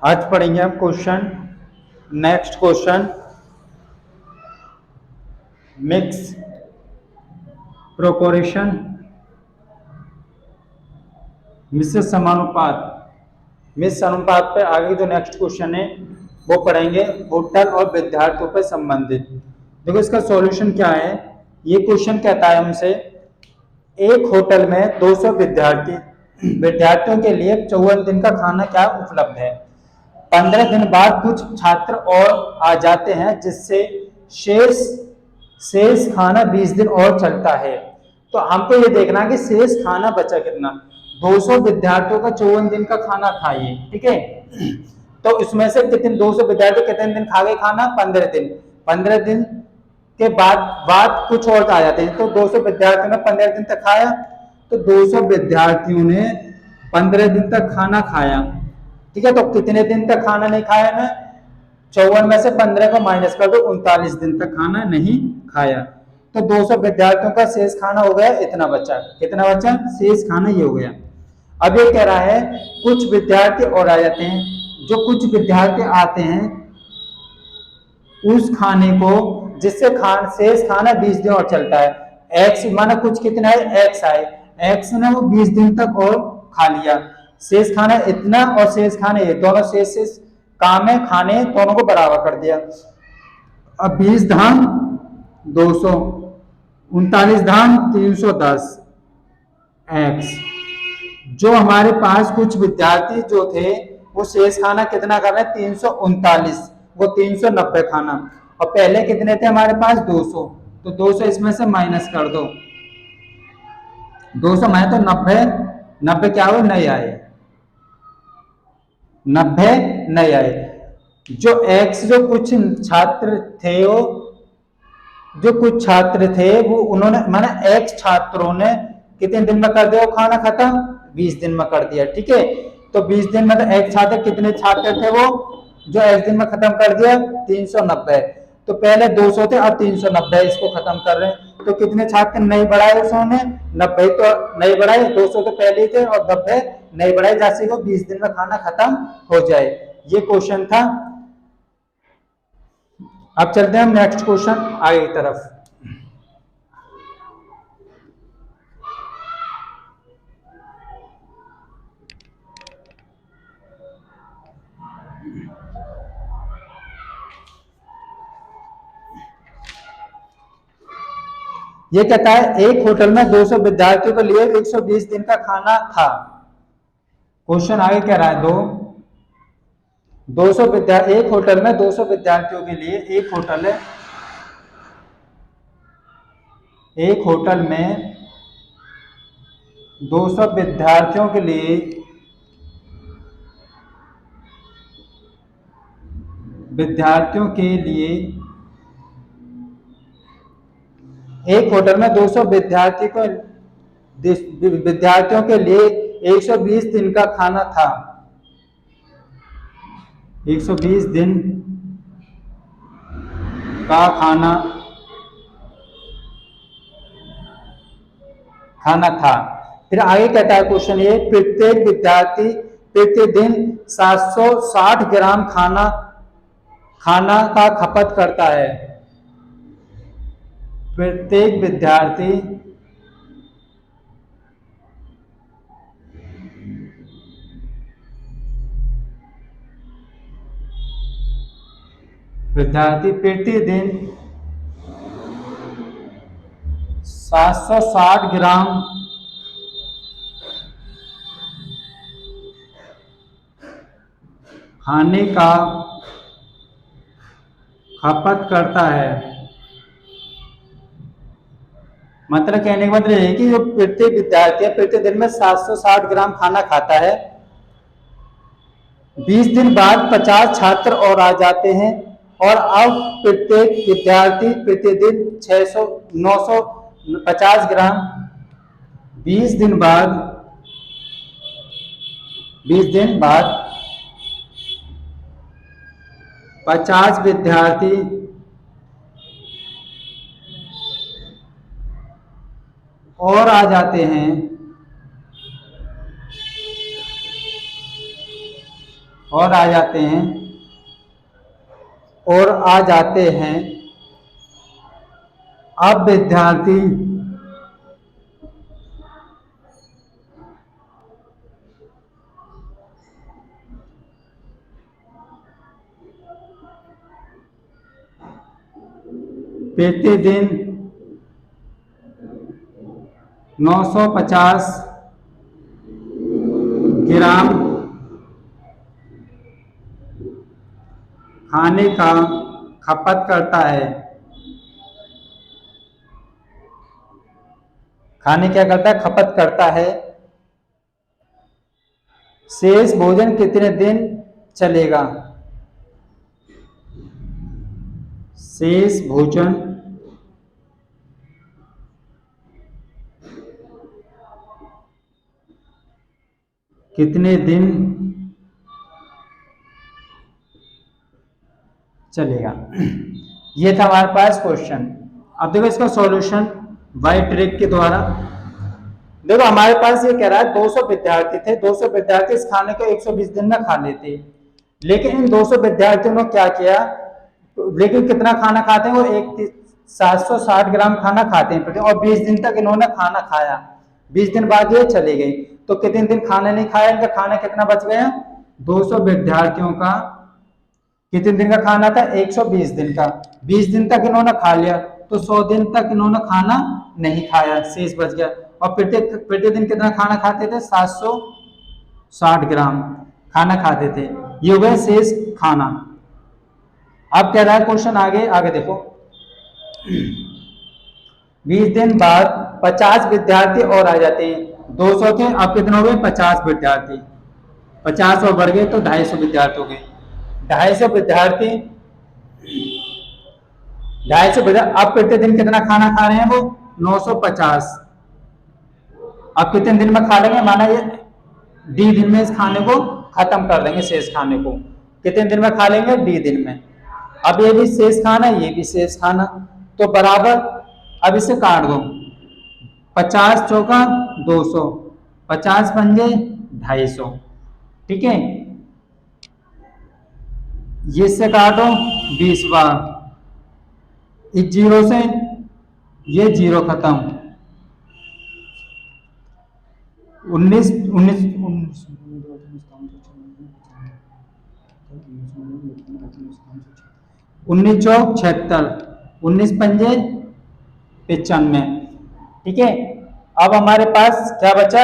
आज पढ़ेंगे हम question. Next question, mix proportion, मिश्र समानुपात। मिश्र अनुपात पे आगे जो नेक्स्ट क्वेश्चन है वो पढ़ेंगे, होटल और विद्यार्थियों पर संबंधित। देखो इसका सॉल्यूशन क्या है। ये क्वेश्चन कहता है हमसे, एक होटल में 200 विद्यार्थियों के लिए 54 दिन का खाना क्या उपलब्ध है। 15 दिन बाद कुछ छात्र और आ जाते हैं, जिससे शेष शेष खाना 20 दिन और चलता है। तो हमको ये देखना है कि शेष खाना बचा कितना। 200 विद्यार्थियों का 54 दिन का खाना था ये, ठीक है। तो इसमें से कितने 200 विद्यार्थी कितने दिन खा गए खाना? 15 दिन। 15 दिन के बाद कुछ और आ जाते हैं। तो 200 विद्यार्थियों ने 15 दिन तक खाया, तो 200 विद्यार्थियों ने 15 दिन तक खाना खाया, ठीक है। तो कितने दिन तक खाना नहीं खाया ना? 54 में से 15 को माइनस कर दो, 39 दिन तक खाना नहीं खाया। तो 200 विद्यार्थियों का शेष खाना हो गया इतना बचा। कितना बचा? शेष खाना ये हो गया। अब ये कह रहा है कुछ विद्यार्थी और आ जाते हैं। जो कुछ विद्यार्थी आते हैं उस खाने को, जिससे शेष खाना 20 दिन और चलता है। एक्स माना कुछ कितना है? एक्स आए, एक्स ने वो 20 दिन तक और खा लिया। शेष खाना इतना और शेष खाने ये दोनों शेष काम है, खाने दोनों को बराबर कर दिया। अब 20 धाम 200, 39 धाम 310 एक्स। जो हमारे पास कुछ विद्यार्थी जो थे वो शेष खाना कितना कर रहे हैं? 339, वो 390 खाना। और पहले कितने थे हमारे पास? 200। तो 200 इसमें से माइनस कर दो, 200 में तो 90, 90 क्या हुए? नहीं आए, 90 नहीं आए। जो एक्स जो कुछ छात्र थे वो, जो कुछ छात्र थे वो उन्होंने माना एक्स छात्रों ने कितने दिन में कर दिया वो खाना खत्म? 20 दिन में कर दिया, ठीक है। तो 20 दिन में तो एक छात्र, कितने छात्र थे वो जो एक दिन में खत्म कर दिया? 390। तो पहले 200 थे, अब 390 इसको खत्म कर रहे हैं। तो कितने छात्र नहीं बढ़ाए उसने? 90 तो नहीं बढ़ाए, 200 तो पहले ही थे और 90 नहीं बढ़ाए, जैसे को 20 दिन में खाना खत्म हो जाए। ये क्वेश्चन था। अब चलते हैं हम नेक्स्ट क्वेश्चन आगे की तरफ। ये कहता है एक होटल में 200 विद्यार्थियों के लिए 120 दिन का खाना था। क्वेश्चन आगे कह रहा है 200 विद्यार्थी, एक होटल में 200 विद्यार्थियों के लिए, एक होटल में 200 विद्यार्थियों के लिए, एक होटल में 200 विद्यार्थियों के लिए 120 दिन का खाना था। 120 दिन का खाना था। फिर आगे कहता है क्वेश्चन ये, प्रत्येक विद्यार्थी प्रतिदिन 760 ग्राम खाना का खपत करता है। प्रत्येक विद्यार्थी प्रतिदिन 760 ग्राम खाने का खपत करता है। मतलब कहने का मतलब है कि जो प्रत्येक विद्यार्थी प्रतिदिन में 760 ग्राम खाना खाता है। 20 दिन बाद 50 छात्र और आ जाते हैं, और अब प्रत्येक विद्यार्थी प्रतिदिन 600 950 ग्राम। 20 दिन बाद 50 विद्यार्थी और आ जाते हैं, और आ जाते हैं और आ जाते हैं अब विद्यार्थी प्रतिदिन 950 ग्राम खाने का खपत करता है। खाने क्या करता है? खपत करता है। शेष भोजन कितने दिन चलेगा? शेष भोजन कितने दिन चलेगा? ये था हमारे पास क्वेश्चन। अब देखो इसका सॉल्यूशन वाई ट्रिक के द्वारा। देखो हमारे पास ये कह रहा है 200 विद्यार्थी थे, 200 विद्यार्थी इस खाने को 120 दिन में खा लेते, लेकिन इन 200 विद्यार्थियों ने क्या किया, लेकिन कितना खाना खाते हैं वो? 760 ग्राम खाना खाते हैं और 20 दिन तक इन्होंने खाना खाया। 20 दिन बाद ये चले गए, तो कितने दिन खाना नहीं खाया? इनका खाना कितना बच गया? 200 विद्यार्थियों का कितने दिन का खाना था? 120 दिन का। 20 दिन तक इन्होंने खा लिया, तो 100 दिन तक इन्होंने खाना नहीं खाया, शेष बच गया। और प्रतिदिन कितना खाना खाते थे? 760 ग्राम खाना खाते थे। ये हो गया शेष खाना। अब कह रहा है क्वेश्चन आगे आगे देखो। 20 दिन बाद 50 विद्यार्थी और आ जाते हैं। 200 थे, अब कितने हो गए? 50 विद्यार्थी। 50 और बढ़ गए तो 250 विद्यार्थी हो गए। 250 विद्यार्थी, 250 विद्यार्थी अब प्रतिदिन कितना खाना खा रहे हैं वो? 950। अब कितने दिन में खा लेंगे? माना ये डी दिन में इस खाने को खत्म कर देंगे, शेष खाने को कितने दिन में खा लेंगे? डी दिन में। अब ये भी शेष खाना, ये भी शेष खाना, तो बराबर। अब इसे काट दो, 50 चौका 200, 50 पंजे 250, ठीक है। ये से काटो 20 बार, इस जीरो से ये जीरो खत्म। 19 19 19 चौक 76, 19 पंजे 95, ठीक है। अब हमारे पास क्या बचा?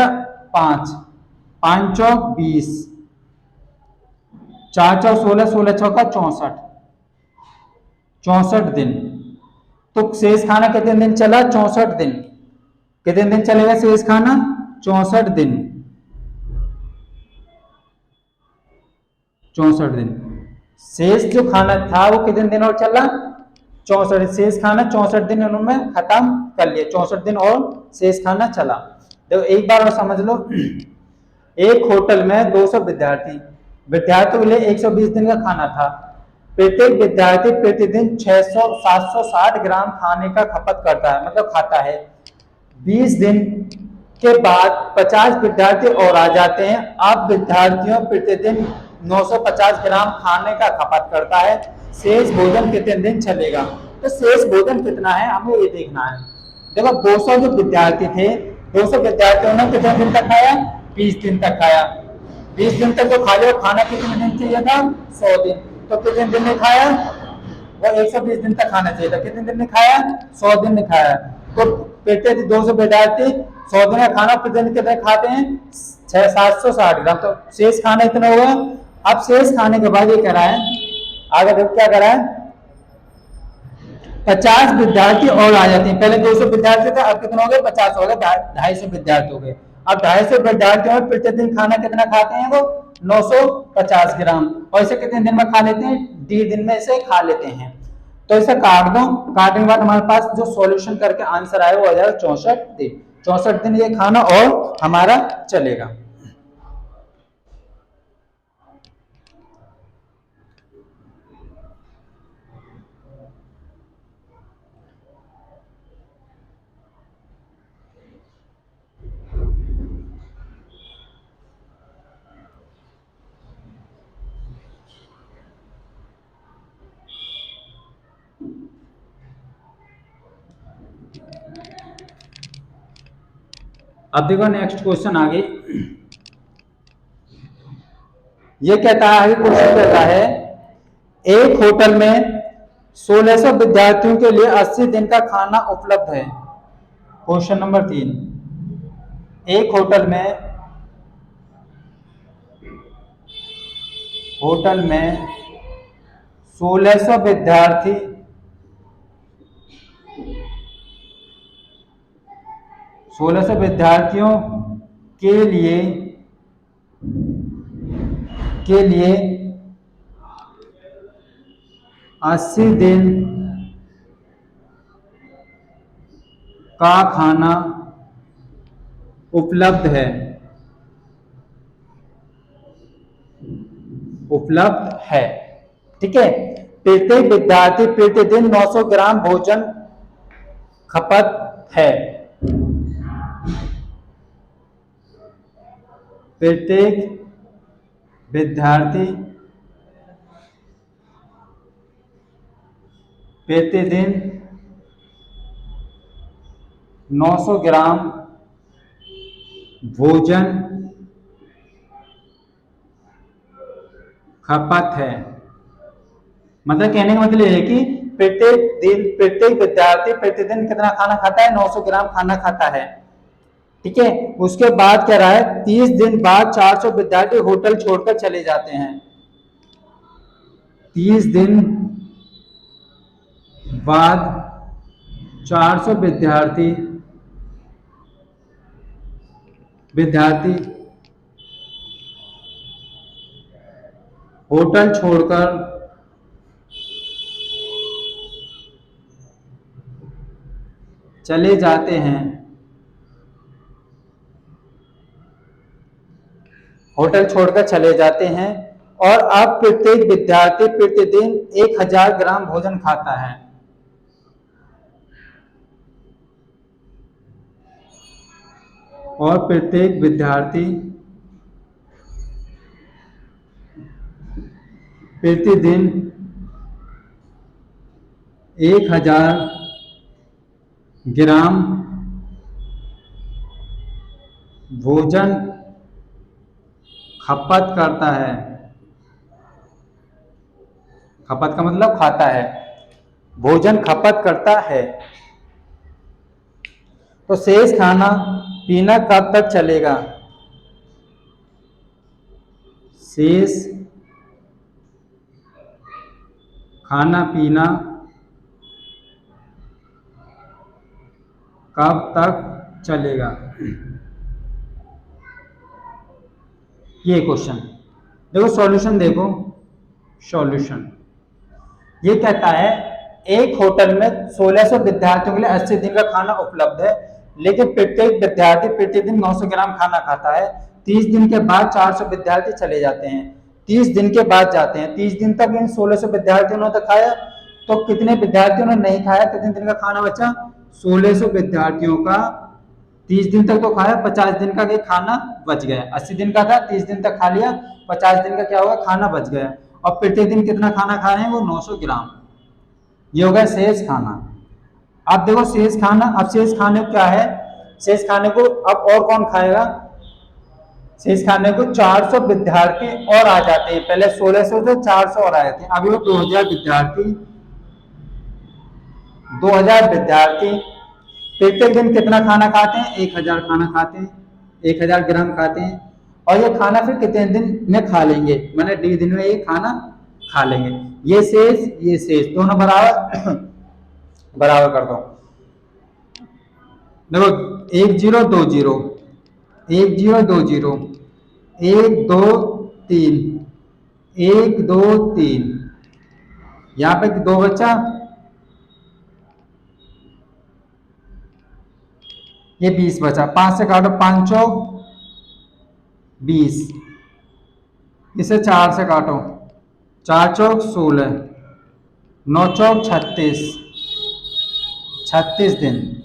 5, 5 चौक 20, 4 चौक 16, 16 चौका 64, 64 दिन। तो शेष खाना कितने दिन चला? 64 दिन। कितने दिन चलेगा शेष खाना? 64 दिन। 64 दिन शेष जो खाना था वो कितने दिन और चला? 64। शेष खाना 64 दिन उन्होंने खत्म कर लिया, 64 दिन और शेष खाना चला। देखो एक बार और समझ लो। एक होटल में 200 विद्यार्थी, विद्यार्थियों के लिए 120 दिन का खाना था। प्रत्येक विद्यार्थी प्रतिदिन 600 760 ग्राम खाने का खपत करता है, मतलब खाता है। 20 दिन के बाद 50 विद्यार्थी और आ जाते हैं। अब विद्यार्थियों प्रतिदिन 950 ग्राम खाने का खपत करता है। शेष भोजन कितने दिन चलेगा? तो शेष भोजन कितना है हमें ये देखना है। देखो 200 जो विद्यार्थी थे, 200 विद्यार्थियों ने कितने दिन तक खाया? 20 दिन तक खाया। 20 दिन तक जो खा लिया, खाना कितने दिन चाहिए था? 100 दिन। तो कितने दिन ने खाया? वो 120 दिन तक खाना चाहिए था। कितने दिन ने खाया? 100 दिन ने खाया। तो प्रत्येक 200 विद्यार्थी 100 दिन का खाना प्रतिदिन कितने खाते हैं? 760 ग्राम। तो शेष खाना इतना हुआ। अब शेष खाने के बाद ये कह रहा है, आगे देखो क्या कह रहा है, 50 विद्यार्थी और आ जाते हैं। पहले 200 विद्यार्थी थे, अब कितने हो गए? 50 हो गए, 250 विद्यार्थी हो गए। अब 250 विद्यार्थियों में प्रतिदिन खाना कितना खाते हैं वो? 950 ग्राम। और इसे कितने दिन में खा लेते हैं? डी दिन में इसे खा लेते हैं। तो इसे काट दो, काटने के बाद हमारे पास जो सॉल्यूशन करके आंसर आया वो आ जाएगा 64 दिन। 64 दिन ये खाना और हमारा चलेगा। अब देखो नेक्स्ट क्वेश्चन आगे, ये कहता है, आगे क्वेश्चन कहता है एक होटल में 1600 विद्यार्थियों के लिए 80 दिन का खाना उपलब्ध है। क्वेश्चन नंबर 3, एक होटल में 1600 विद्यार्थी 1600 विद्यार्थियों के लिए 80 दिन का खाना उपलब्ध है। ठीक है। प्रत्येक विद्यार्थी प्रतिदिन 900 ग्राम भोजन खपत है। प्रत्येक विद्यार्थी प्रतिदिन 900 ग्राम भोजन खपत है। मतलब कहने का मतलब है कि प्रत्येक विद्यार्थी प्रतिदिन कितना खाना खाता है? 900 ग्राम खाना खाता है। ठीक है। उसके बाद कह रहा है 30 दिन बाद 400 विद्यार्थी होटल छोड़कर चले जाते हैं। 30 दिन बाद 400 विद्यार्थी होटल छोड़कर चले जाते हैं। और अब प्रत्येक विद्यार्थी प्रतिदिन 1000 ग्राम भोजन खाता है। और प्रत्येक विद्यार्थी प्रतिदिन 1000 ग्राम भोजन खपत करता है। खपत का मतलब खाता है, भोजन खपत करता है। तो शेष खाना पीना कब तक चलेगा? शेष खाना पीना कब तक चलेगा? ये क्वेश्चन देखो, सॉल्यूशन देखो। सॉल्यूशन ये कहता है एक होटल में 1600 विद्यार्थियों के लिए 80 दिन का खाना उपलब्ध है, लेकिन प्रत्येक विद्यार्थी प्रतिदिन 900 ग्राम खाना खाता है। 30 दिन के बाद 400 विद्यार्थी चले जाते हैं। 30 दिन के बाद जाते हैं। 30 दिन तक इन 1600 विद्यार्थियों ने तो खाया, तो कितने विद्यार्थियों ने नहीं खाया? कितने दिन का खाना बचा? 1600 विद्यार्थियों का 30 दिन तक तो खाया, 50 दिन का खाना बच गया। 80 दिन का था, 30 दिन तक खा लिया, 50 दिन का क्या होगा? खाना बच गया। और प्रतिदिन कितना खाना खा रहे हैं? वो 900 ग्राम। ये हो गया शेष खाना। अब देखो शेष खाना, अब शेष खाने को क्या है? शेष खाने को अब और कौन खाएगा? शेष खाने को 400 विद्यार्थी और आ जाते हैं। पहले 1600 से 400 और आए थे, अभी वो 2000 विद्यार्थी प्रत्येक दिन कितना खाना खाते हैं? 1000 खाना खाते हैं, 1000 ग्राम खाते हैं। और ये खाना फिर कितने दिन में खा लेंगे? मैंने 1.5 दिन में ये खाना खा लेंगे। ये शेष दोनों बराबर बराबर कर दो। देखो 1 0 2 0, 1 0 2 0, 1 2 3, 1 2 3, यहाँ पे 2 बचा, ये 20 बचा। 5 से काटो, 5 चौक 20, इसे 4 से काटो, 4 चौक 16, 9 चौक 36 दिन।